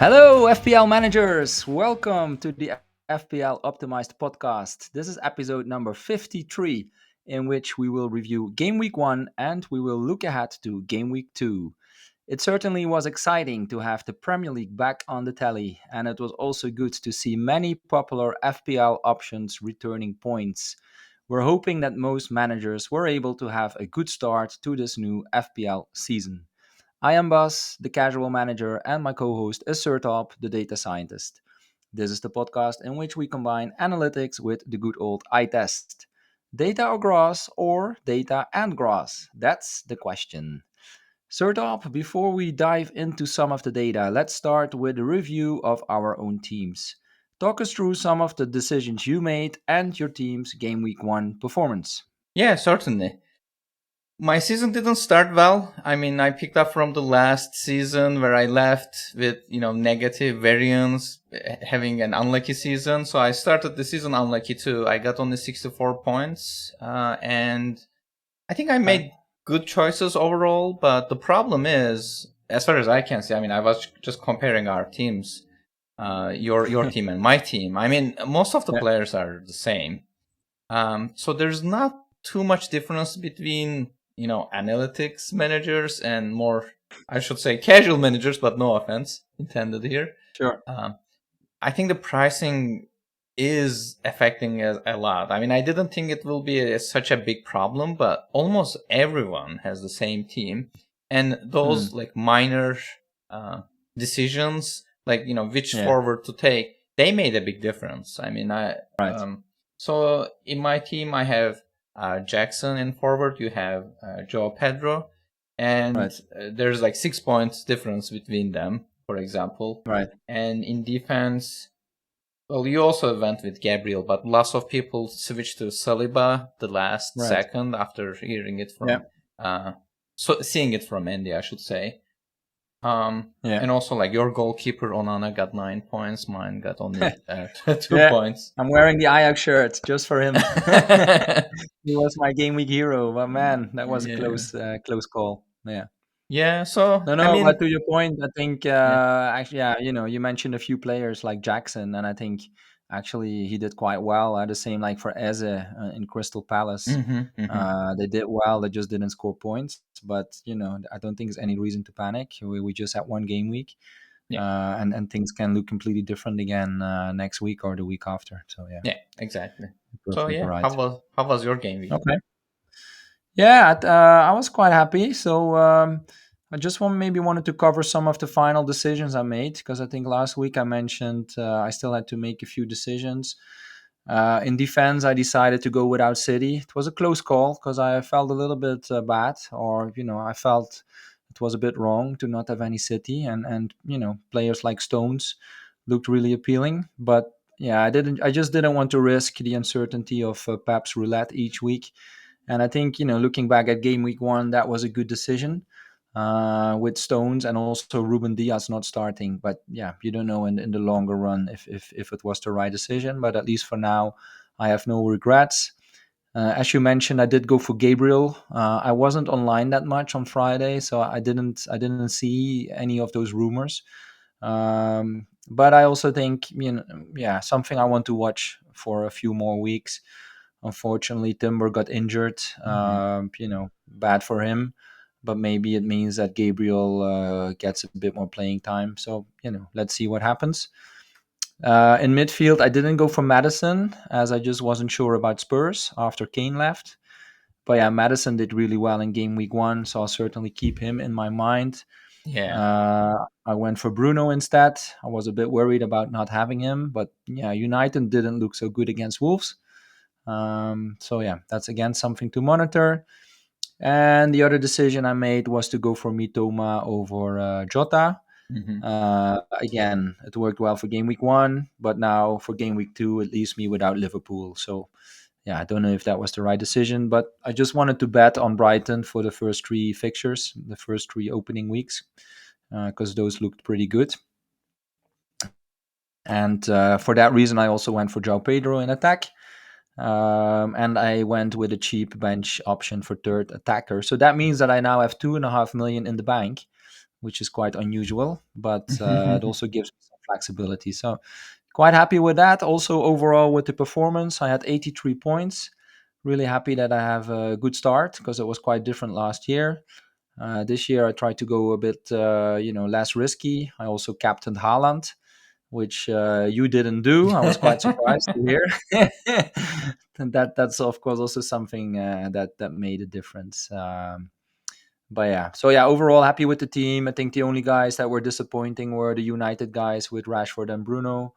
Hello, FPL managers. Welcome to the FPL Optimized podcast. This is episode number 53, in which we will review Game Week 1 and we will look ahead to Game Week 2. It certainly was exciting to have the Premier League back on the telly, and it was also good to see many popular FPL options returning points. We're hoping that most managers were able to have a good start to this new FPL season. I am Bas, the casual manager, and my co host is Sertalp, the data scientist. This is the podcast in which we combine analytics with the good old eye test. Data or grass, or data and grass? That's the question. Sertalp, before we dive into some of the data, let's start with a review of our own teams. Talk us through some of the decisions you made and your team's Game Week 1 performance. Yeah, certainly. My season didn't start well. I mean, I picked up from the last season where I left with, negative variance, having an unlucky season. So I started the season unlucky too. I got only 64 points. And I think I Okay. made good choices overall. But the problem is, as far as I can see, I mean, I was just comparing our teams, your team and my team. I mean, most of the Yeah, players are the same. So there's not too much difference between, analytics managers and more, I should say, casual managers, but no offense intended here. sure. Um, I think the pricing is affecting us a lot. I mean, I didn't think it will be such a big problem, but almost everyone has the same team. And those Hmm. like minor uh, decisions, like, which Yeah, forward to take, they made a big difference. I mean, right. so in my team, I have Jackson in forward, you have Joe Pedro, and Right. there's like 6 points difference between them, for example. Right. And in defense, well, you also went with Gabriel, but lots of people switched to Saliba the last Right. second after hearing it Yeah. from, so seeing it from Andy, I should say. Yeah. And also like your goalkeeper Onana got 9 points, mine got only 2 Yeah. points. I'm wearing the Ajax shirt just for him. He was my game week hero, but man, that was a Yeah, close call. Yeah. yeah. So No, I no, but mean, to your point, I think yeah. actually, yeah, you mentioned a few players like Jackson, and I think actually he did quite well. The same like for Eze in Crystal Palace. Hmm, hmm. They did well. They just didn't score points. But I don't think there's any reason to panic. We just had one game week, Yeah, and things can look completely different again next week or the week after. So yeah, yeah, exactly. So perfect yeah, how right. was your game week? Okay. Yeah, I was quite happy. So I just maybe wanted to cover some of the final decisions I made because I think last week I mentioned I still had to make a few decisions. In defense, I decided to go without City. It was a close call because I felt a little bit bad, or I felt it was a bit wrong to not have any City, and players like Stones looked really appealing. But yeah, I just didn't want to risk the uncertainty of Pep's roulette each week. And I think, looking back at game week 1, that was a good decision with Stones and also Ruben Diaz not starting. But yeah, you don't know in the longer run if it was the right decision. But at least for now, I have no regrets. As you mentioned, I did go for Gabriel. I wasn't online that much on Friday, so I didn't see any of those rumors. But I also think, yeah, something I want to watch for a few more weeks. Unfortunately, Timber got injured. Hmm. Bad for him. But maybe it means that Gabriel gets a bit more playing time. So, let's see what happens. In midfield, I didn't go for Madison as I just wasn't sure about Spurs after Kane left. But yeah, Madison did really well in game week 1, so I'll certainly keep him in my mind. Yeah. I went for Bruno instead. I was a bit worried about not having him, but yeah, United didn't look so good against Wolves. So yeah, that's again something to monitor. And the other decision I made was to go for Mitoma over Jota. Hmm. Again, it worked well for game week 1, but now for game week 2, it leaves me without Liverpool. So yeah, I don't know if that was the right decision, but I just wanted to bet on Brighton for the first 3 fixtures, the first 3 opening weeks, because those looked pretty good. And for that reason, I also went for João Pedro in attack. And I went with a cheap bench option for third attacker. So that means that I now have 2.5 million in the bank, which is quite unusual, but it also gives me some flexibility. So quite happy with that. Also overall with the performance, I had 83 points. Really happy that I have a good start because it was quite different last year. This year I tried to go a bit, less risky. I also captained Haaland, which you didn't do. I was quite surprised to hear. And that's of course also something that made a difference. But yeah, so yeah, overall happy with the team. I think the only guys that were disappointing were the United guys with Rashford and Bruno,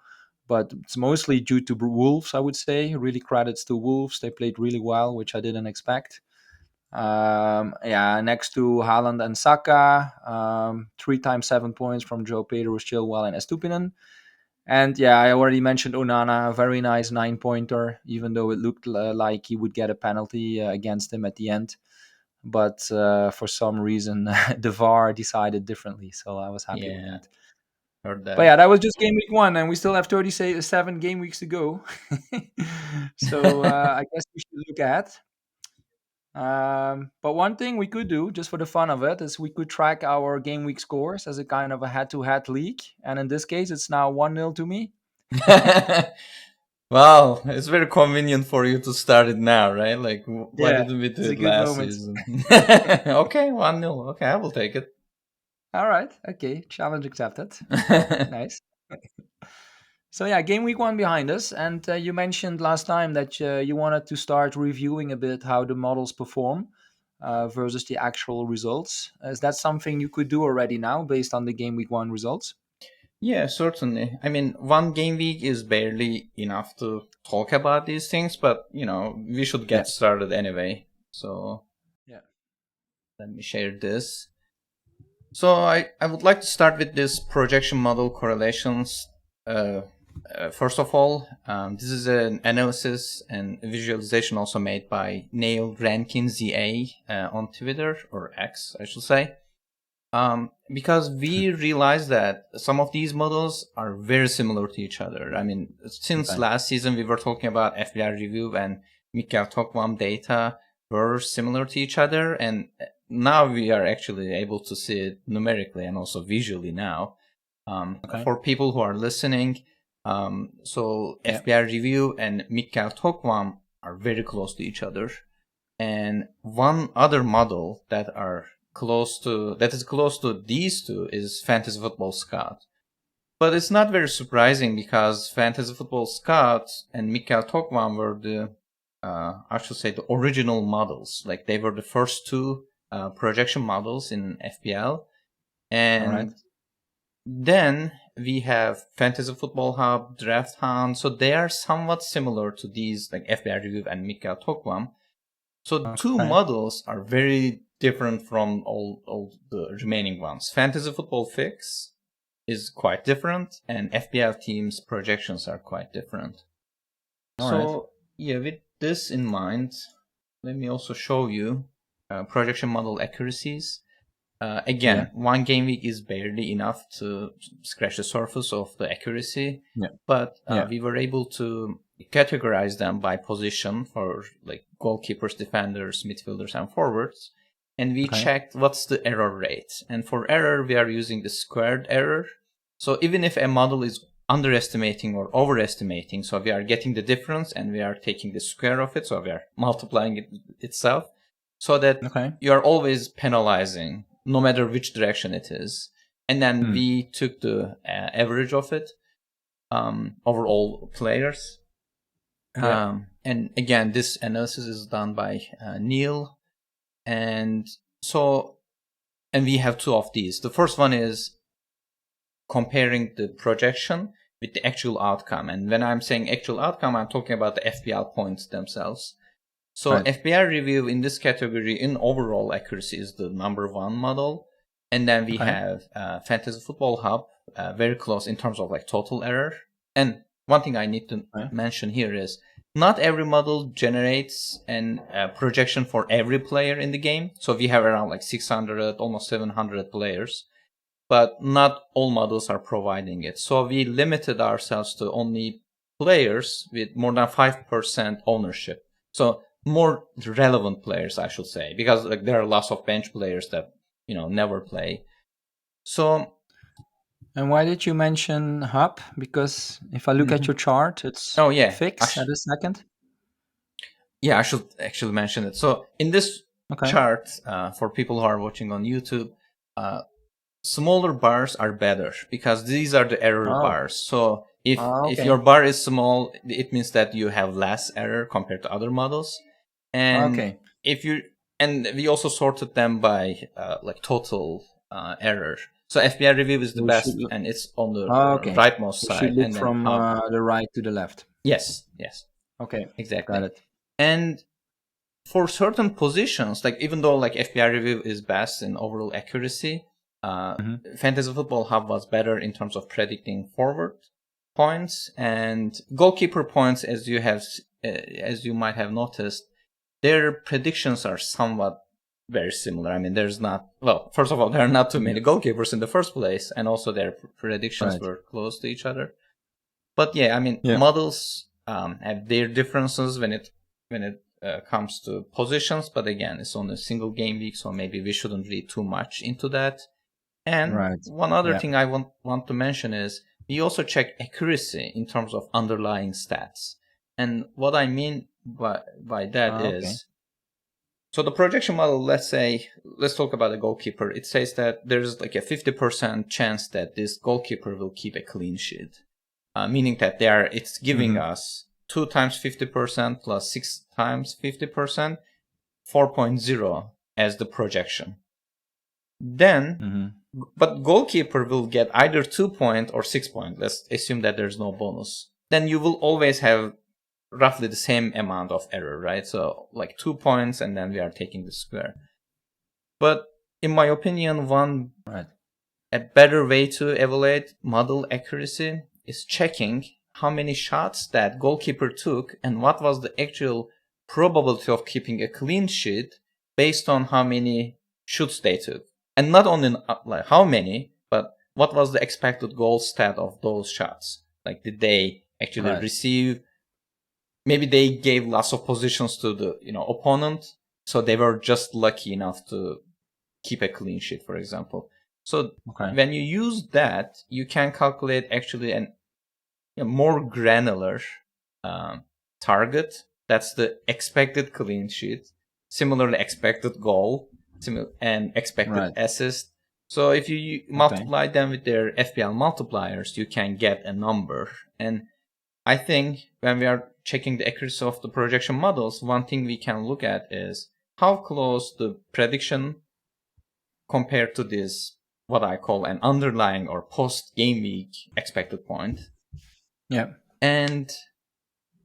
but it's mostly due to Wolves, I would say. Really credits to Wolves. They played really well, which I didn't expect. Yeah, next to Haaland and Saka, 3 times 7 points from Joe Pedro, Chilwell, and Estupinen. And yeah, I already mentioned Onana, a very nice 9 pointer, even though it looked like he would get a penalty against him at the end. But for some reason, the VAR decided differently. So I was happy with Yeah, that. heard But that. yeah, that was just game week 1, and we still have 37 game weeks to go. So I guess we should look at. But one thing we could do, just for the fun of it, is we could track our game week scores as a kind of a head-to-head league. And in this case, it's now 1-0 to me. Well, it's very convenient for you to start it now, right? Like, why Yeah, didn't we do it's a it good last moment. season? Okay, 1-0. Okay, I will take it. All right. Okay. Challenge accepted. Nice. So yeah, game week 1 behind us, and you mentioned last time that you wanted to start reviewing a bit how the models perform versus the actual results. Is that something you could do already now based on the game week 1 results? Yeah, certainly. I mean, one game week is barely enough to talk about these things, but we should Yeah. get started anyway. So Yeah. let me share this. So I would like to start with this projection model correlations. Uh, First of all, this is an analysis and visualization also made by Neil Rankin ZA on Twitter, or X, I should say. Because we realized that some of these models are very similar to each other. I mean, since Okay. last season, we were talking about FPL review and Mikkel Tokvam data were similar to each other. And now we are actually able to see it numerically and also visually now. Okay. For people who are listening, so Yeah. FPL review and Mikkel Tokvam are very close to each other. And one other model that is close to these two is Fantasy Football Scout. But it's not very surprising because Fantasy Football Scout and Mikkel Tokman were I should say, the original models. Like, they were the first two projection models in FPL. All right. And then we have Fantasy Football Hub, Draft Hunt. So they are somewhat similar to these, like FPL Review and Mikkel Tokman. So two Okay. models are very different from all the remaining ones. Fantasy Football Fix is quite different, and FPL teams' projections are quite different. All right. So yeah, with this in mind, let me also show you projection model accuracies. Yeah. Again, one game week is barely enough to scratch the surface of the accuracy, Yeah. but Yeah. we were able to categorize them by position for like goalkeepers, defenders, midfielders, and forwards. And we Okay. checked what's the error rate. And for error, we are using the squared error. So even if a model is underestimating or overestimating, so we are getting the difference and we are taking the square of it, so we are multiplying it itself, so that Okay. you are always penalizing no matter which direction it is. And then Hmm. we took the average of it over all players. Yeah. And again, this analysis is done by Neil. And so, and we have two of these. The first one is comparing the projection with the actual outcome. And when I'm saying actual outcome, I'm talking about the FPL points themselves. So Right. FPL review in this category in overall accuracy is the number one model. And then we Okay. have Fantasy Football Hub, very close in terms of like total error. And one thing I need to Okay. mention here is not every model generates an projection for every player in the game. So we have around like 600, almost 700 players, but not all models are providing it. So we limited ourselves to only players with more than 5% ownership. So more relevant players, I should say, because like there are lots of bench players that never play. So, And why did you mention hub? Because if I look at mhm. your chart, it's Oh yeah, fixed at a second. yeah, I should actually mention it. So in this Okay. chart, for people who are watching on YouTube, uh, smaller bars are better because these are the error Oh. bars. So if Okay. your bar is small, it means that you have less error compared to other models. And Okay. if you and we also sorted them by like total error. So FPL review is the We should. best, and it's on the Okay. rightmost We should side, look and then from hub. the right to the left. Yes, Okay. Got exactly. it. And for certain positions, like even though like FPL review is best in overall accuracy, Hmm. Fantasy Football Hub was better in terms of predicting forward points and goalkeeper points. As you might have noticed, their predictions are somewhat very similar. I mean, there's not well. First of all, there are not too Yeah. many goalkeepers in the first place, and also their predictions Right. were close to each other. But yeah, I mean, Yeah. models have their differences when it comes to positions. But again, it's on a single game week, so maybe we shouldn't read too much into that. And Right. one other Yeah. thing I want to mention is we also check accuracy in terms of underlying stats. And what I mean by that Okay. is, so the projection model, let's talk about a goalkeeper. It says that there's like a 50% chance that this goalkeeper will keep a clean sheet, meaning that it's giving Hmm. us 2 times 50% plus 6 times 50%, 4.0 as the projection. Then, Hmm. but goalkeeper will get either 2 point or 6 point. Let's assume that there's no bonus. Then you will always have roughly the same amount of error, right? So like 2 points, and then we are taking the square. But in my opinion, Right. a better way to evaluate model accuracy is checking how many shots that goalkeeper took and what was the actual probability of keeping a clean sheet based on how many shoots they took. And not only like how many, but what was the expected goal stat of those shots. Like did they actually Right. receive, maybe they gave lots of positions to the opponent, so they were just lucky enough to keep a clean sheet, for example. So Okay. when you use that, you can calculate actually a more granular um, target. That's the expected clean sheet, similarly expected goal, and expected Right. assist. So if you Okay. multiply them with their FPL multipliers, you can get a number. And I think when we are checking the accuracy of the projection models, one thing we can look at is how close the prediction compared to this, what I call an underlying or post game week expected point. Yeah. And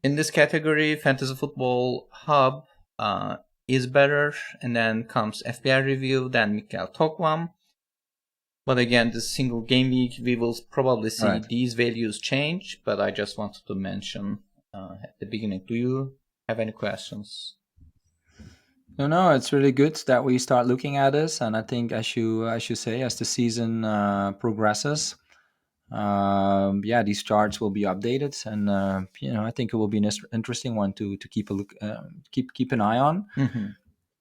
in this category, Fantasy Football Hub uh, is better, and then comes FPL Review, then Mikhail Tokvam. But again, this single game week, we will probably see Right. these values change, but I just wanted to mention at the beginning. Do you have any questions? No, no, it's really good that we start looking at this, and I think as you say, as the season progresses, yeah, these charts will be updated, and I think it will be an interesting one to keep a look, keep an eye on. Mm-hmm.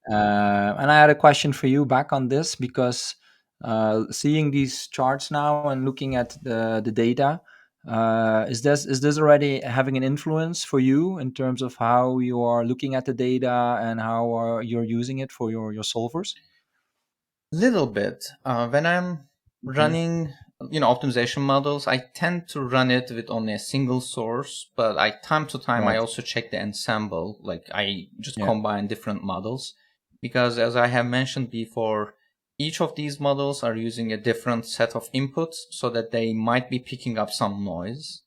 And I had a question for you back on this because seeing these charts now and looking at the data, is this already having an influence for you in terms of how you are looking at the data and how you're using it for your solvers? Little bit. When I'm Okay. running, optimization models, I tend to run it with only a single source, but time to time I Right. also check the ensemble. Like I just Yeah. combine different models because, as I have mentioned before, each of these models are using a different set of inputs so that they might be picking up some noise.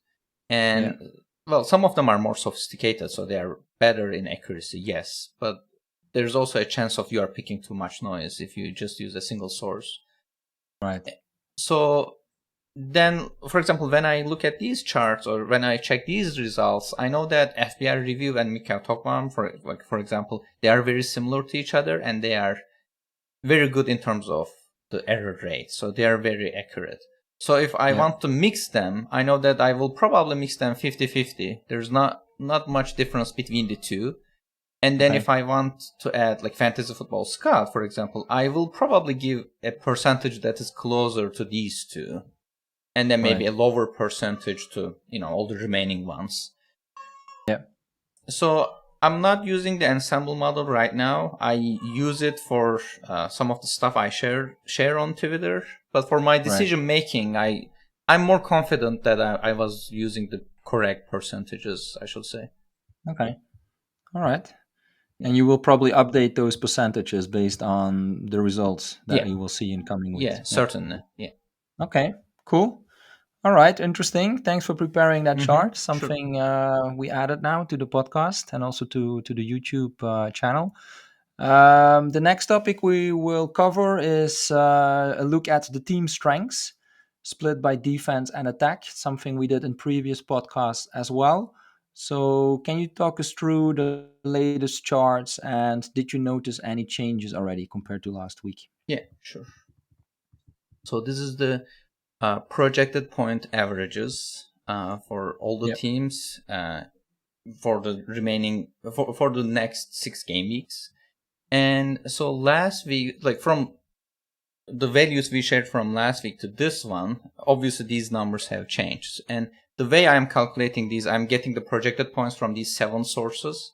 Yeah. And well, some of them are more sophisticated, so they are better in accuracy, yes, but there's also a chance of you are picking too much noise if you just use a single source. Right. So then, for example, when I look at these charts or when I check these results, I know that FBR Review and Mikhail Tokman, for example, they are very similar to each other and they are very good in terms of the error rate. So they are very accurate. So if I Yeah. want to mix them, I know that I will probably mix them 50-50. There's not much difference between the two. And then if Okay. I want to add like fantasy football scout, for example, I will probably give a percentage that is closer to these two, and then maybe a Right. lower percentage to all the remaining ones. Yeah. So I'm not using the ensemble model right now. I use it for some of the stuff I share on Twitter, but for my Right. decision making, I'm more confident that I was using the correct percentages, I should say. Okay. All right. Yeah, And you will probably update those percentages based on the results that yeah, you will see in coming weeks. yeah, Yeah. certainly. Yeah. Okay. Cool. All right. Interesting. Thanks for preparing that Mm-hmm. chart. Sure. Something we added now to the podcast and also to the YouTube channel. The next topic we will cover is a look at the team strengths split by defense and attack, something we did in previous podcasts as well. So, can you talk us through the latest charts and did you notice any changes already compared to last week? Yeah, sure. So this is the projected point averages for all the Yep. teams for the remaining for the next 6 game weeks. And so last week, like from the values we shared from last week to this one, obviously these numbers have changed. And the way I'm calculating these, I'm getting the projected points from these 7 sources,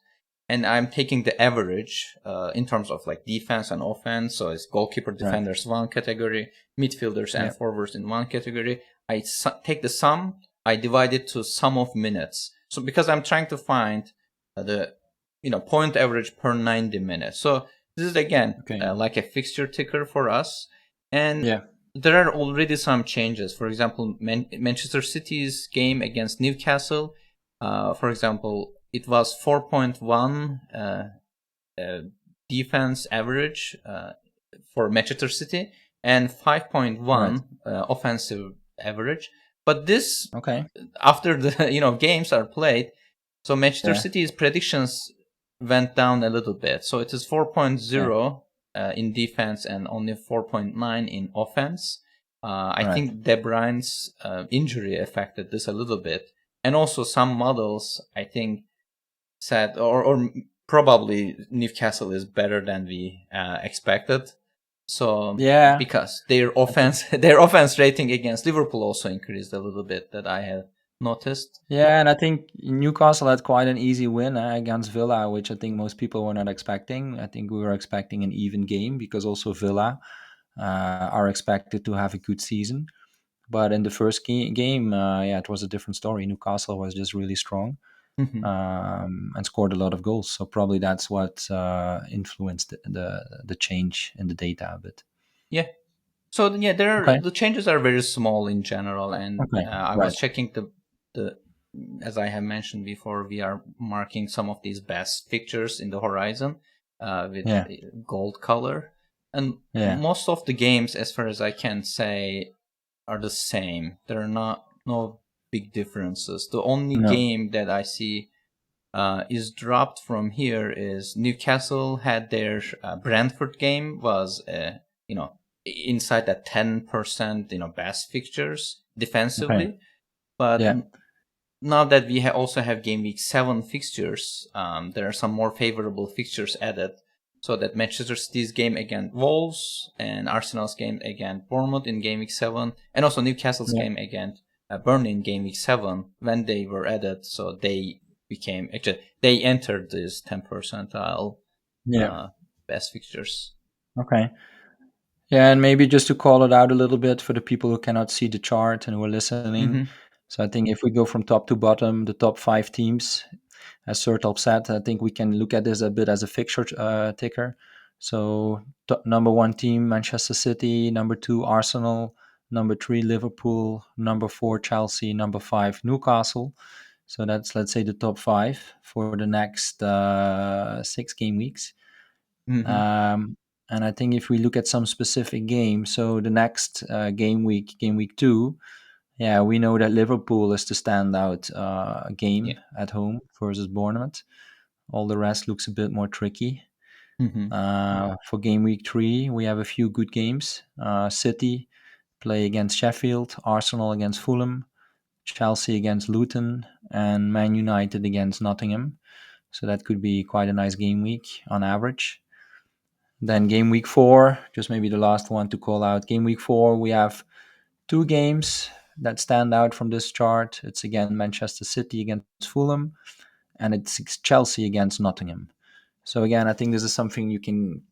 and I'm taking the average in terms of like defense and offense. So it's goalkeeper, Right. defenders one category, midfielders and Yep. forwards in one category. I take the sum, I divide it to sum of minutes. So because I'm trying to find the point average per 90 minutes. So this is again Okay. like a fixture ticker for us. And Yeah. there are already some changes. For example, Manchester City's game against Newcastle, for example, it was 4.1 uh, defense average for Manchester City and Right. 5.1 offensive average. But this, Okay. after the games are played, so Manchester Yeah. City's predictions went down a little bit. So it is Yeah. 4.0 in defense and only 4.9 in offense. I Right. think De Bruyne's injury affected this a little bit, and also some models I think said or probably Newcastle is better than we expected. So Yeah. because their I think. offense their offense rating against Liverpool also increased a little bit that I have noticed. Yeah, and I think Newcastle had quite an easy win against Villa, which I think most people were not expecting. I think we were expecting an even game because also Villa are expected to have a good season. But in the first game, yeah, it was a different story. Newcastle was just really strong Hmm. and scored a lot of goals. So probably that's what influenced the change in the data a bit. Yeah. So yeah, Okay. the changes are very small in general, and Okay. I was Right. checking the as I have mentioned before, we are marking some of these best fixtures in the horizon with Yeah. gold color, and Yeah. most of the games, as far as I can say, are the same. There are no big differences. The only No. game that I see is dropped from here is Newcastle had their Brentford game was inside that 10% best fixtures Okay. defensively, but Yeah. now that we also have game week 7 fixtures, there are some more favorable fixtures added. So that Manchester City's game against Wolves and Arsenal's game against Bournemouth in game week 7, and also Newcastle's Yeah. game against Burnley in game week 7, when they were added, so they entered this 10 percentile Yeah. uh, best fixtures. Okay. Yeah, and maybe just to call it out a little bit for the people who cannot see the chart and who are listening. Mm-hmm. So I think if we go from top to bottom, the top 5 teams, as Sertalp said, I think we can look at this a bit as a fixture ticker. So number 1 team, Manchester City; number 2, Arsenal; number 3, Liverpool; number 4, Chelsea; number 5, Newcastle. So that's, let's say, the top 5 for the next 6 game weeks. Mm-hmm. Um, and I think if we look at some specific games, so the next game week 2, yeah, we know that Liverpool is the standout Yeah. game at home versus Bournemouth. All the rest looks a bit more tricky. Mm-hmm. For game week 3, we have a few good games. City play against Sheffield, Arsenal against Fulham, Chelsea against Luton, and Man United against Nottingham. So that could be quite a nice game week on average. Then game week 4, just maybe the last one to call out. Game week 4, we have two games that stand out from this chart. It's again Manchester City against Fulham, and it's Chelsea against Nottingham. So again, I think this is something you can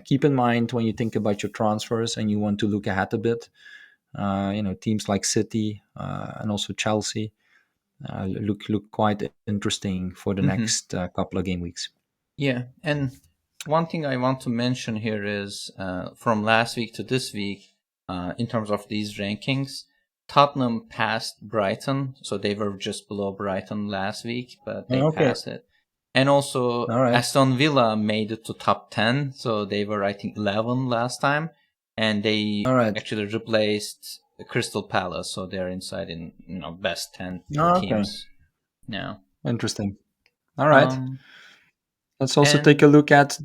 keep in mind when you think about your transfers and you want to look ahead a bit. Teams like City and also Chelsea look quite interesting for the Hmm. next couple of game weeks. Yeah, and one thing I want to mention here is from last week to this week, in terms of these rankings, Tottenham passed Brighton, so they were just below Brighton last week, but they Okay, passed it. And also, all right, Aston Villa made it to top 10, so they were, I think, 11 last time, and they all right, actually replaced Crystal Palace, so they're inside in best 10 okay, teams now. interesting. All right, Um, let's also take and a look at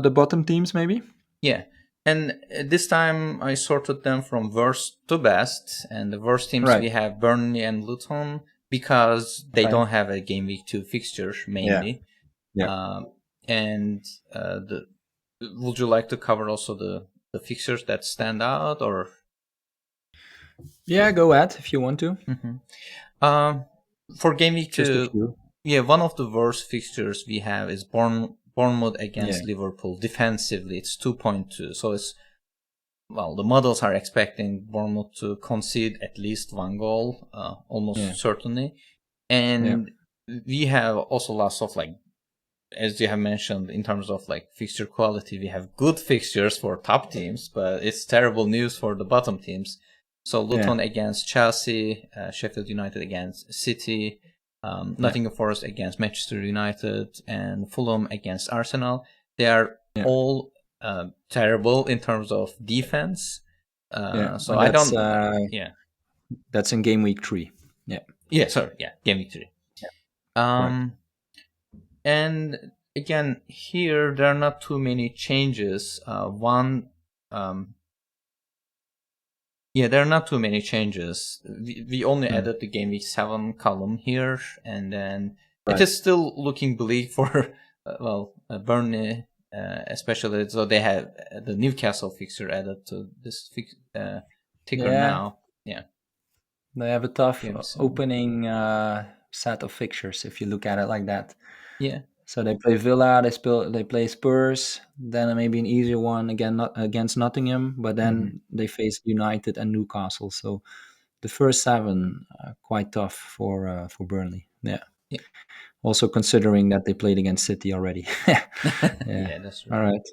the bottom teams, maybe. Yeah. And this time I sorted them from worst to best. And the worst teams Right. we have Burnley and Luton because they Okay. don't have a game week 2 fixture Yeah. mainly. Yeah. Um, and the would you like to cover also the fixtures that stand out or? Yeah. Go ahead if you want to. Mhm. Um, for game week Just a 2, few. yeah, one of the worst fixtures we have is Bournemouth Yeah. against Liverpool. Defensively, it's 2.2. So it's the models are expecting Bournemouth to concede at least one goal, Yeah. almost certainly. Yeah. And we have also lots of as you have mentioned, in terms of fixture quality, we have good fixtures for top teams, but it's terrible news for the bottom teams. So Yeah. Luton against Chelsea, Sheffield United against City, Yeah. Nottingham Forest against Manchester United, and Fulham against Arsenal. They are Yeah. all terrible in terms of defense. Yeah. So And I that's don't. uh Yeah. that's in game week 3. Yeah. Yeah. Sorry. Yeah. Game week 3. Yeah. Correct. Um, and again, here there are not too many changes. Um, yeah, there are not too many changes. We only Mm. added the game week 7 column here, and then it Right. is still looking bleak for Burnley, especially. So they have the Newcastle fixture added to this ticker Yeah. now. Yeah, They have a tough game week 7. opening set of fixtures if you look at it like that. Yeah. So they play Villa, they play Spurs, then maybe an easier one again not against Nottingham, but Hmm. then they face United and Newcastle. So the first 7 quite tough for Burnley. Yeah. Yeah. Also considering that they played against City already. Yeah. Yeah, that's true. All right.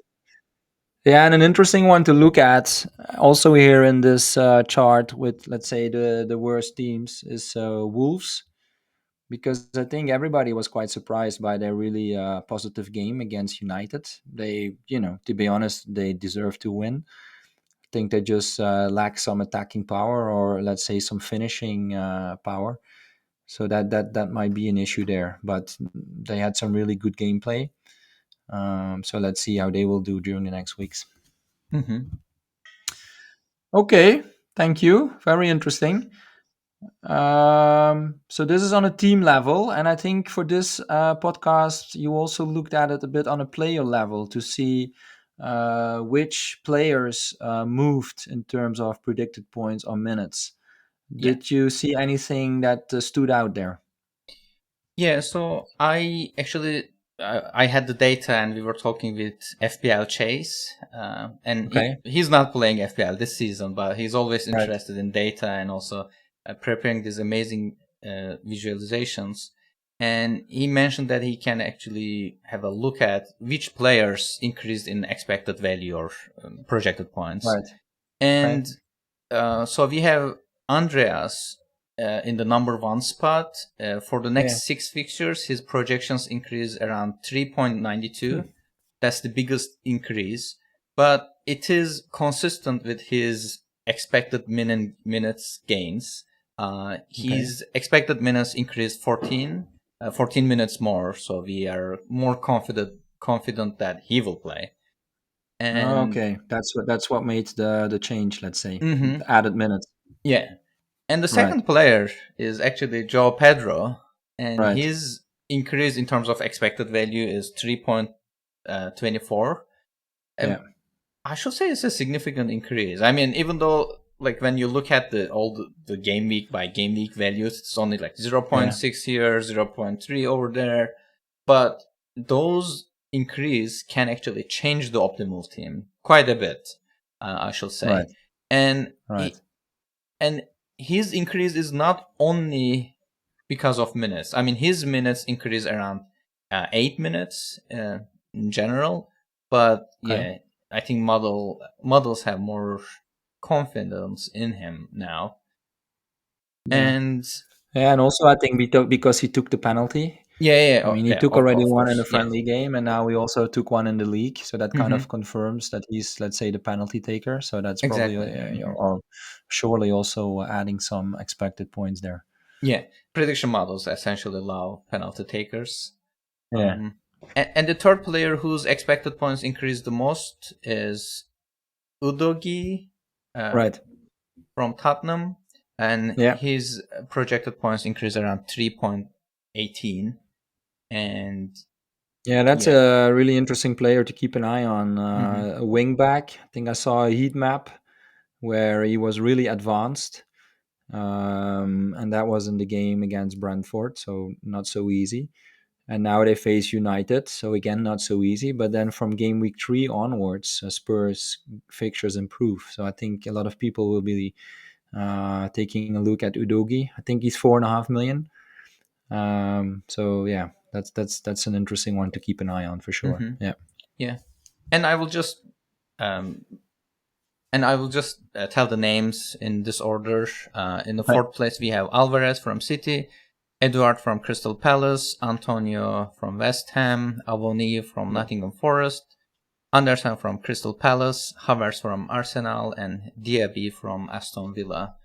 Yeah, and an interesting one to look at also here in this chart with, let's say, the worst teams is Wolves, because I think everybody was quite surprised by their really positive game against United. They, to be honest, they deserve to win. I think they just lack some attacking power, or let's say some finishing power. So that might be an issue there. But they had some really good gameplay. So let's see how they will do during the next weeks. Hmm. Okay, thank you. Very interesting. So this is on a team level, and I think for this podcast, you also looked at it a bit on a player level to see which players moved in terms of predicted points or minutes. Yeah. Did you see anything that stood out there? Yeah, so I actually I had the data and we were talking with FPL Chase, and Okay, he's not playing FPL this season, but he's always right. interested in data and also preparing these amazing visualizations. And he mentioned that he can actually have a look at which players increased in expected value or projected points. Right. Okay. And so we have Andreas in the number 1 spot. For the Yeah. next 6 fixtures, his projections increase around 3.92. Hmm. That's the biggest increase, but it is consistent with his expected minutes gains. Okay. His expected minutes increased 14 minutes more, so we are more confident that he will play. And Okay. That's what made the change. Let's say mhm, the added minutes. yeah, and the Right. second player is actually Joe Pedro, and Right. increase in terms of expected value is 3.24. Yeah. I should say it's a significant increase. I mean, even though like when you look at the game week by game week values, it's only like 0.6 here, 0.3 over there, but those increase can actually change the optimal team quite a bit, I should say. Right. And Right. and his increase is not only because of minutes. I mean, his minutes increase around 8 minutes in general, but Okay. yeah, I think models have more confidence in him now. Yeah. And Yeah, and also I think because he took the penalty. yeah, I mean, he yeah, took already of one in course, the yeah. friendly game, and now we also took one in the league. So that kind Hmm. of confirms that he's, let's say, the penalty taker. So that's probably, Exactly. Hmm. or surely also adding some expected points there. Yeah, prediction models essentially allow penalty takers. Yeah. And the third player whose expected points increase the most is Udogi uh, Right. from Tottenham, and Yeah. his projected points increase around 3.18. And Yeah, that's yeah, a really interesting player to keep an eye on. hmm, A wing back. I think I saw a heat map where he was really advanced, and that was in the game against Brentford, so not so easy. And now they face United, so again not so easy. But then from game week 3 onwards, Spurs fixtures improve. So I think a lot of people will be taking a look at Udogi. I think he's 4.5 million. So yeah, that's an interesting one to keep an eye on for sure. hmm, Yeah. yeah. And I will just um, tell the names in this order. In the Right. fourth place, we have Alvarez from City, Eduard from Crystal Palace, Antonio from West Ham, Avoni from Nottingham Forest, Anderson from Crystal Palace, Havertz from Arsenal, and Diaby from Aston Villa.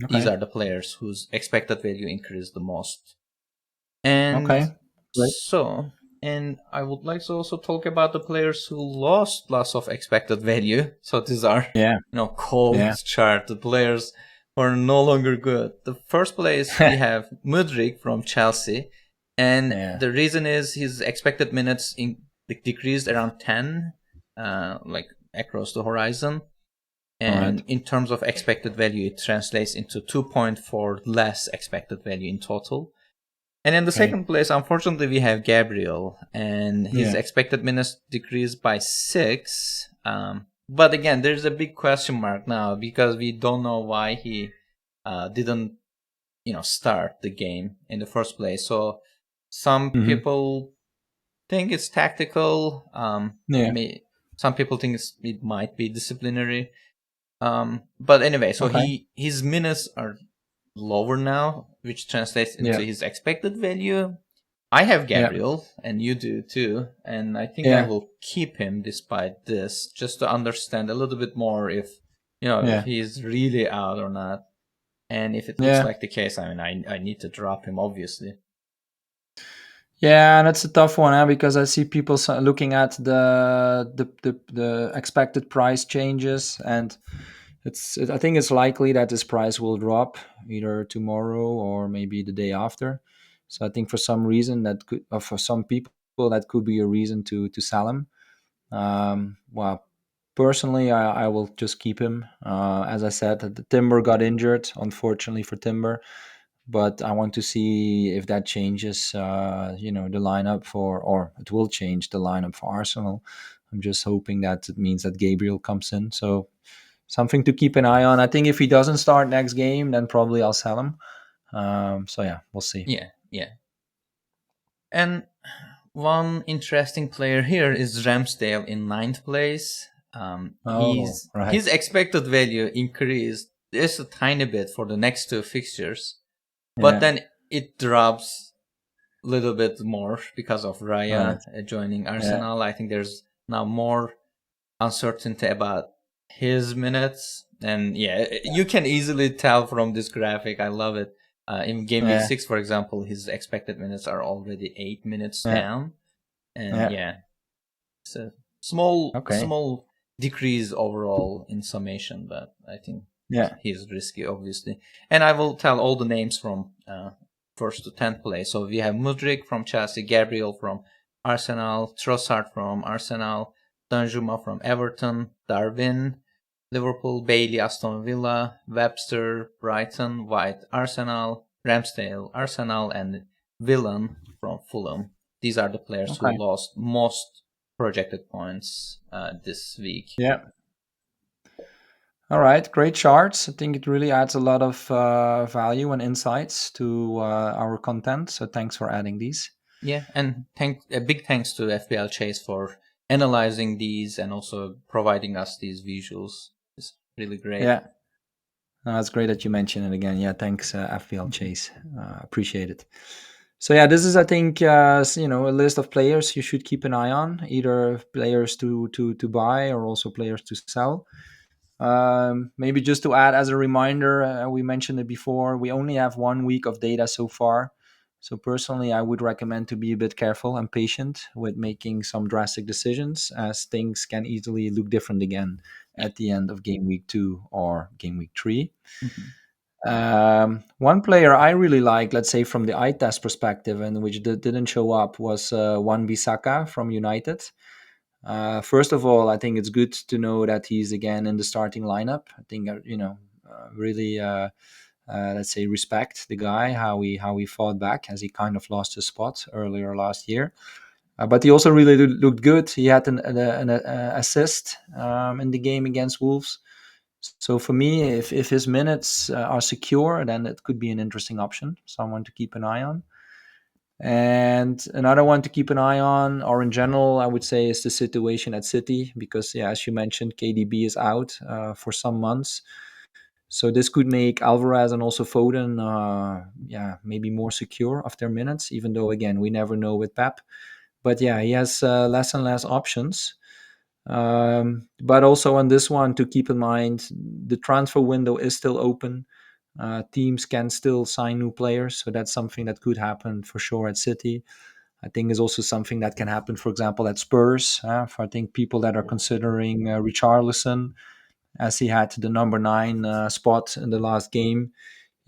These Okay. are the players whose expected value increased the most. And Okay. Great. so, and I would like to also talk about the players who lost lots of expected value. So these are, Yeah. cold Yeah. chart, the players who are no longer good. The first place we have Mudryk from Chelsea, and Yeah. the reason is his expected minutes decreased around 10, like across the horizon. All right. And in terms of expected value, it translates into 2.4 less expected value in total. And in the Okay. second place, unfortunately, we have Gabriel, and his Yeah. expected minutes decreased by 6. But again, there's a big question mark now because we don't know why he didn't, start the game in the first place. So some Hmm. people think it's tactical. Yeah. Some people think it might be disciplinary. But anyway, so Okay. his minutes are lower now, which translates Yeah. into his expected value. I have Yeah. Gabriel, and you do too, and I think I Yeah. will keep him despite this, just to understand a little bit more if if Yeah. he's really out or not. And if it looks Yeah. like the case, I mean, I need to drop him, obviously. Yeah, and it's a tough one, because I see people looking at the expected price changes, and I think it's likely that this price will drop either tomorrow or maybe the day after. So I think for some reason that could, or for some people, that could be a reason to sell him. Well, personally, I will just keep him. As I said, the Timber got injured, unfortunately for Timber, but I want to see if that changes, the lineup or it will change the lineup for Arsenal. I'm just hoping that it means that Gabriel comes in. So something to keep an eye on. I think if he doesn't start next game, then probably I'll sell him. So yeah, we'll see. Yeah, yeah. And one interesting player here is Ramsdale in ninth place. Oh, right. His expected value increased just a tiny bit for the next two fixtures, but Yeah. then it drops a little bit more because of Right. Raya joining Yeah. Arsenal. I think there's now more uncertainty about his minutes, and yeah, you can easily tell from this graphic. I love it. In game week Yeah. 6, for example, his expected minutes are already 8 minutes Yeah. down, and Yeah. yeah, it's a Okay. small decrease overall in summation, but I think Yeah. he's risky, obviously. And I will tell all the names from first to 10th place. So we have Mudryk from Chelsea, Gabriel from Arsenal, Trossard from Arsenal, Danjuma from Everton, Darwin, Liverpool, Bailey, Aston Villa, Webster, Brighton, White, Arsenal, Ramsdale, Arsenal, and Villan from Fulham. These are the players who Okay. lost most projected points this week. Yeah. All right. Great charts. I think it really adds a lot of value and insights to our content. So thanks for adding these. Yeah, and a big thanks to FPL Chase for analyzing these and also providing us these visuals. It's really great. Yeah. No, it's great that you mentioned it again. Yeah, thanks, FPL Mhm. Chase. Appreciate it. So yeah, this is, I think, a list of players you should keep an eye on, either players to buy or also players to sell. Maybe just to add as a reminder, we mentioned it before. We only have 1 week of data so far. So personally, I would recommend to be a bit careful and patient with making some drastic decisions, as things can easily look different again Yeah. at the end of game week 2 or game week 3. Mhm. One player I really like, let's say from the eye test perspective, and which didn't show up, was Wan Bissaka from United. First of all, I think it's good to know that he's again in the starting lineup. I think really, let's say, respect the guy, how he fought back, as he kind of lost his spot earlier last year. But he also really looked good. He had an assist in the game against Wolves. So for me, if his minutes are secure, then it could be an interesting option, someone to keep an eye on. And another one to keep an eye on, or in general, I would say, is the situation at City, because yeah, as you mentioned, KDB is out for some months. So this could make Alvarez and also Foden, maybe more secure of their minutes. Even though again, we never know with Pep. But yeah, he has less and less options. But also on this one, to keep in mind, the transfer window is still open. Teams can still sign new players, so that's something that could happen for sure at City. I think is also something that can happen, for example, at Spurs. For I think people that are considering Richarlison, as he had the number 9 spot in the last game.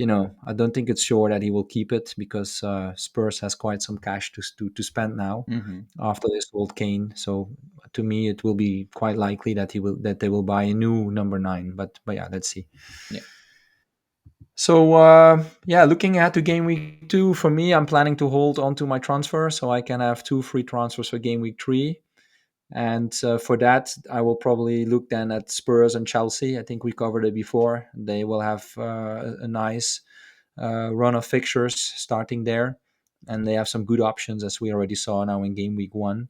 I don't think it's sure that he will keep it, because Spurs has quite some cash to spend now Mhm. after they sold Kane. So to me, it will be quite likely that they will buy a new number 9. But yeah, let's see. Yeah. So looking ahead to game week 2, for me, I'm planning to hold on to my transfer so I can have 2 free transfers for game week 3. And for that, I will probably look then at Spurs and Chelsea. I think we covered it before. They will have a nice run of fixtures starting there, and they have some good options, as we already saw now in game week 1.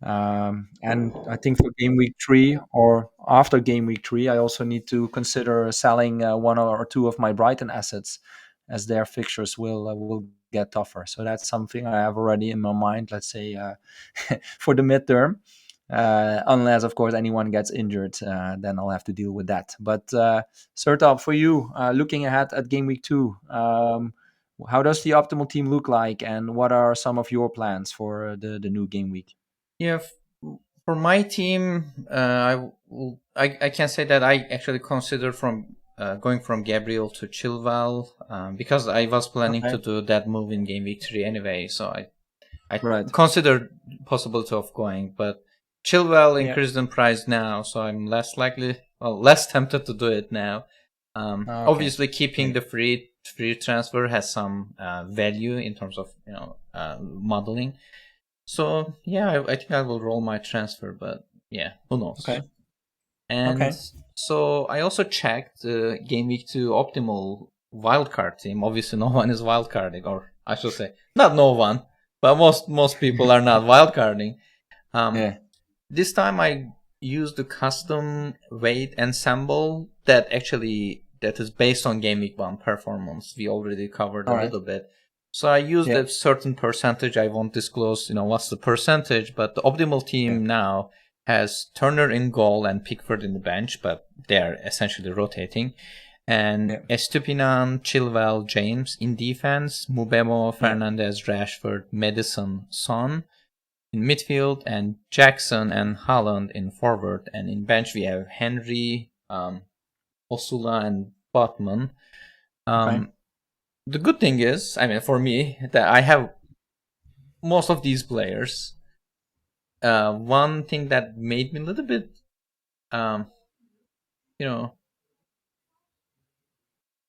And I think for game week 3, or after game week 3, I also need to consider selling one or two of my Brighton assets, as their fixtures will get tougher. So that's something I have already in my mind. Let's say for the midterm, unless of course anyone gets injured, then I'll have to deal with that. But Sertalp, for you, looking ahead at game week 2. How does the optimal team look like, and what are some of your plans for the new game week? Yeah, for my team, I can say that I actually consider from going from Gabriel to Chilwell, because I was planning to Okay. do that move in game week 3 anyway. So I Right. considered possibility of going, but Chilwell Yeah. increased in price now, so I'm less tempted to do it now. Okay. Obviously, keeping Great. the free transfer has some value in terms of modeling. So yeah, I think I will roll my transfer, but yeah, who knows? Okay. And Okay. so I also checked the game week 2 optimal wildcard team. Obviously, no one is wildcarding, or I should say, not no one, but most people are not wildcarding. Um, Yeah. this time I used the custom weight ensemble that is based on game week 1 performance. We already covered a All right. little bit. So I used Yeah. a certain percentage. I won't disclose, what's the percentage, but the optimal Yeah. team now has Turner in goal and Pickford in the bench, but they're essentially rotating. And Yeah. Estupinan, Chilwell, James in defense, Mubemo, Yeah. Fernandez, Rashford, Madison, Son in midfield, and Jackson and Haaland in forward. And in bench we have Henry, Osula, and Botman. Okay. Um, The good thing is, I mean, for me, that I have most of these players. One thing that made me a little bit, um, you know,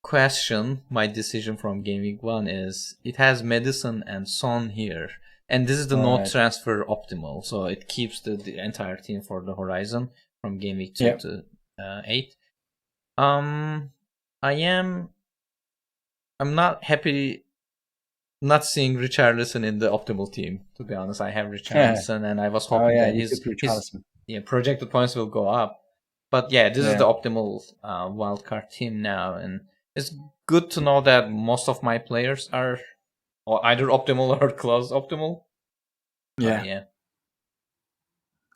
question my decision from Game Week 1 is it has Madison and Son here. And this is the All no right. transfer optimal, so it keeps the entire team for the horizon from Game Week 2 Yeah. to 8. Um, I am. I'm not happy not seeing Richarlison in the optimal team. To be honest, I have Yeah. Richarlison, and I was Oh hoping yeah, that you took his Richarlison. yeah, projected points will go up. But yeah, this is Yeah. the optimal wildcard team now, and it's good to know that most of my players are or either optimal or close optimal. But Yeah. yeah,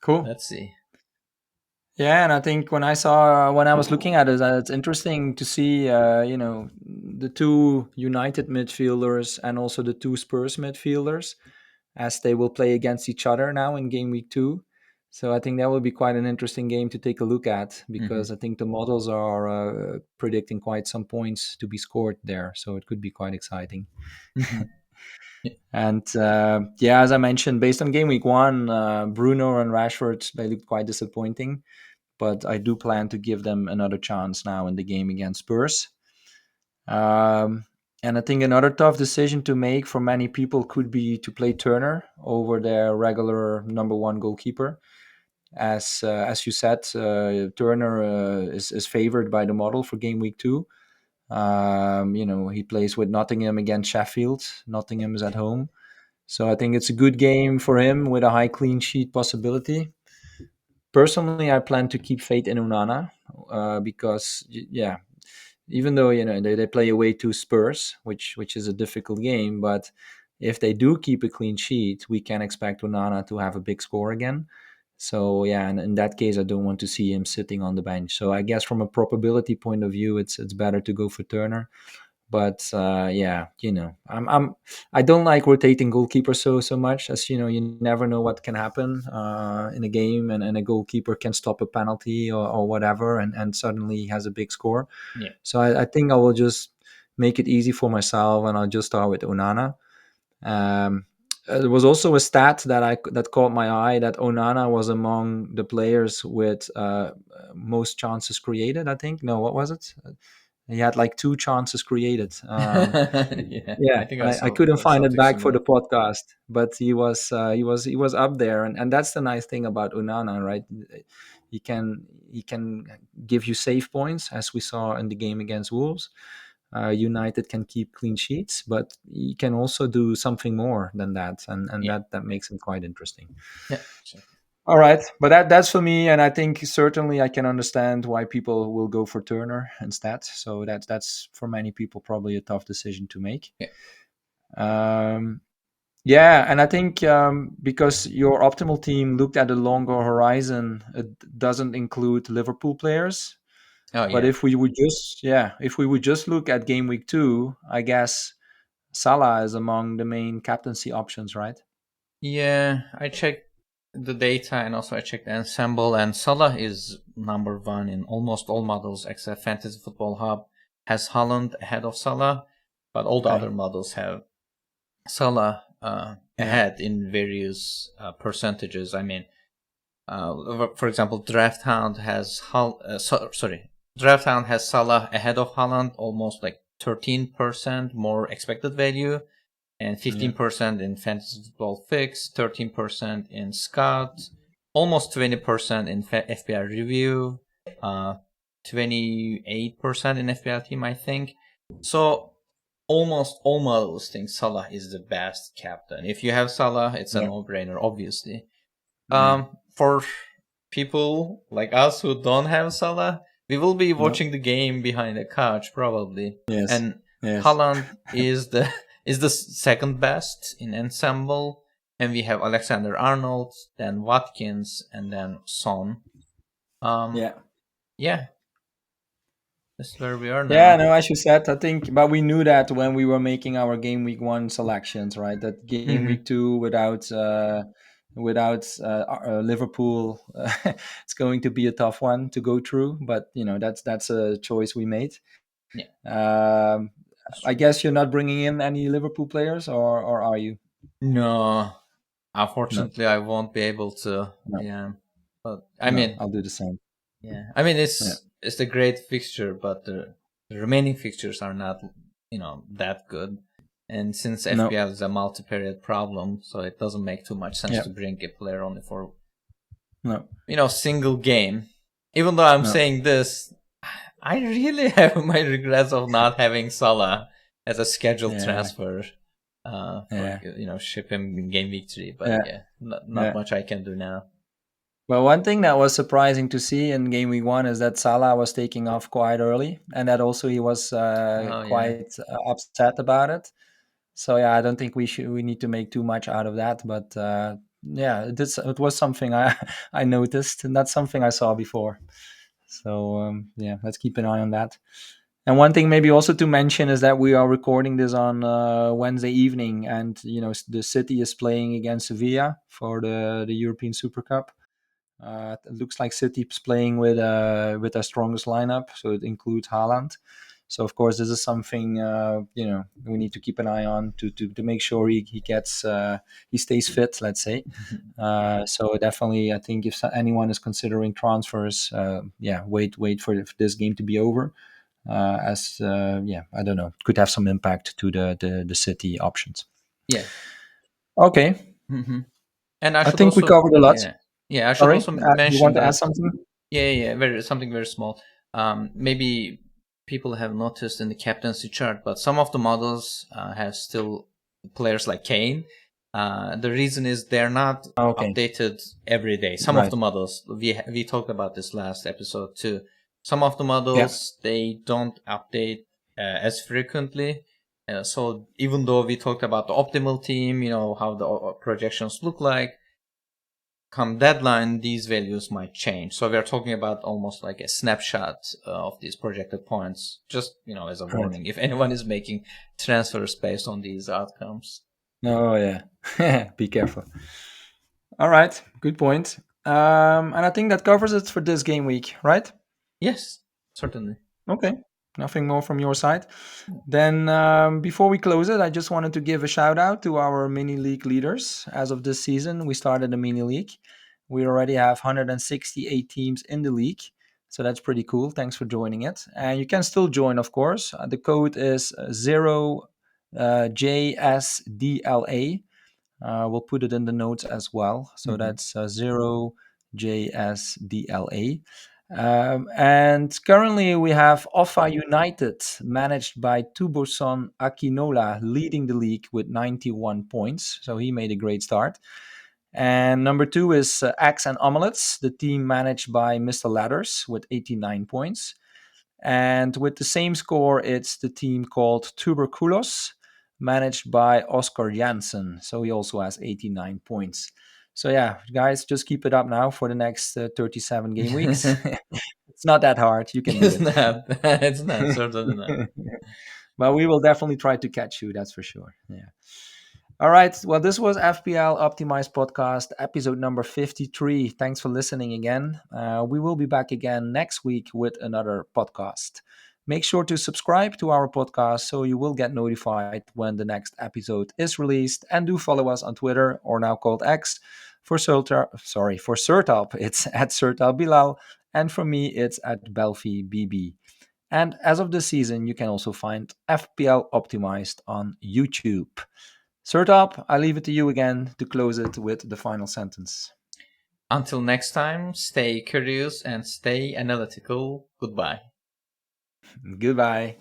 Cool. let's see. Yeah, and I think when I was looking at it, it's interesting to see, the two United midfielders and also the two Spurs midfielders, as they will play against each other now in game week 2. So I think that will be quite an interesting game to take a look at, Hmm. because I think the models are predicting quite some points to be scored there. So it could be quite exciting. Hmm. Yeah, And yeah, as I mentioned, based on game week 1, Bruno and Rashford, they looked quite disappointing, but I do plan to give them another chance now in the game against Spurs. Um, and I think another tough decision to make for many people could be to play Turner over their regular number one goalkeeper. As you said, Turner is favored by the model for game week 2. He plays with Nottingham against Sheffield. Nottingham is at home, so I think it's a good game for him with a high clean sheet possibility. Personally, I plan to keep faith in Unana, because yeah, even though they play away to Spurs, which is a difficult game, but if they do keep a clean sheet, we can expect Unana to have a big score again. So yeah, and in that case, I don't want to see him sitting on the bench. So I guess from a probability point of view, it's better to go for Turner. But yeah, I don't like rotating goalkeepers so much, as you never know what can happen in a game, and a goalkeeper can stop a penalty or whatever, and suddenly he has a big score. yeah, So I think I will just make it easy for myself, and I'll just start with Onana. Um, there was also a stat that caught my eye, that Onana was among the players with most chances created. I think, no, what was it? He had like two chances created. yeah. Yeah, I think I couldn't saw find it something back for similar. the podcast, but he was up there, and that's the nice thing about Onana, right? He can he can give you save points, as we saw in the game against Wolves. United can keep clean sheets, but he can also do something more than that, and Yeah, that makes him quite interesting. yeah, sure. All right, but that's for me, and I think certainly I can understand why people will go for Turner instead. So that's for many people probably a tough decision to make. Yeah. Um, yeah, and I think because your optimal team looked at a longer horizon, it doesn't include Liverpool players. Oh But yeah. if we would just look at game week 2, I guess Salah is among the main captaincy options, right? Yeah, I checked the data and also I checked the ensemble, and Salah is number one in almost all models except Fantasy Football Hub has Holland ahead of Salah, but all the other Okay. models have Salah Yeah. ahead in various percentages. I mean, for example, Draft Hound has Salah ahead of Holland, almost like 13% more expected value, and Yeah. 15% in Fantasy Football Fix, 13% in Scout, almost 20% in FPL Review, uh, 28% in FPL Team, I think. So almost all models think Salah is the best captain. If you have Salah, it's a Yeah. no-brainer, obviously. Yeah. For people like us who don't have Salah, we will be No. watching the game behind the couch probably. Yes. And Yes. Holland is the is the second best in ensemble, and we have Alexander Arnold, then Watkins, and then Son. Um, Yeah. yeah, that's where we are Yeah, now. no, as you said, I think, but we knew that when we were making our game week 1 selections, right? That game Hmm. week 2 without Liverpool, it's going to be a tough one to go through. But that's a choice we made. Yeah, Um, That's I true. guess you're not bringing in any Liverpool players, or are you? No, No, unfortunately, I won't be able to. no, Yeah, but I no. mean, I'll do the same. yeah, I mean Yeah. it's a great fixture, but the remaining fixtures are not, that good. And since No. FPL is a multi-period problem, so it doesn't make too much sense Yeah. to bring a player only for No. single game. Even though I'm No. saying this, I really have my regrets of not having Salah as a scheduled Yeah. transfer. For Yeah. ship him in game week 3, but Yeah. yeah, not Yeah. much I can do now. Well, one thing that was surprising to see in game week one is that Salah was taking off quite early, and that also he was Oh yeah. quite upset about it. So yeah, I don't think we need to make too much out of that. But yeah, it was something I I noticed, and that's something I saw before. So yeah, let's keep an eye on that. And one thing maybe also to mention is that we are recording this on Wednesday evening, and the City is playing against Sevilla for the European Super Cup. It looks like City's playing with their strongest lineup, so it includes Haaland. So of course, this is something we need to keep an eye on to make sure he gets he stays fit. Let's say. So definitely, I think if anyone is considering transfers, yeah, wait for this game to be over, as yeah, I don't know, could have some impact to the City options. Yeah. Okay, hmm And I I should think we also, covered a lot. yeah, I should Sorry, also you mention want to add that, something? yeah, very something very small. Maybe people have noticed in the captaincy chart, but some of the models have still players like Kane. The reason is they're not Okay, updated every day. Some of right. the models, we talked about this last episode too. Some of the Yeah, models they don't update as frequently. So even though we talked about the optimal team, how the projections look like, come deadline, these values might change. So we're talking about almost like a snapshot of these projected points, just as a right. warning if anyone is making transfers based on these outcomes. Oh yeah, be careful. All right, good point. And I think that covers it for this game week, right? Yes, certainly. Okay, nothing more from your side. Then, before we close it, I just wanted to give a shout out to our mini league leaders. As of this season, we started a mini league. We already have 168 teams in the league. So that's pretty cool. Thanks for joining it. And you can still join, of course. The code is 0JSDLA. We'll put it in the notes as well. So hmm that's 0JSDLA. And currently we have Offa United, managed by Tuboson Akinola, leading the league with 91 points. So he made a great start. And number two is Axe and Omelets, the team managed by Mr. Ladders with 89 points. And with the same score, it's the team called Tuberculos, managed by Oscar Janssen. So he also has 89 points. So yeah, guys, just keep it up now for the next 37 game weeks. It's not that hard. You can do it's it. not. It's not. Certainly not. But we will definitely try to catch you. That's for sure. Yeah. All right. Well, this was FPL Optimized Podcast, episode number 53. Thanks for listening again. We will be back again next week with another podcast. Make sure to subscribe to our podcast so you will get notified when the next episode is released. And do follow us on Twitter, or now called X. For Sertalp, it's at Sertalp Bilal. And for me, it's at Belfi BB. And as of this season, you can also find FPL Optimized on YouTube. Sertap, I leave it to you again to close it with the final sentence. Until next time, stay curious and stay analytical. Goodbye. Goodbye.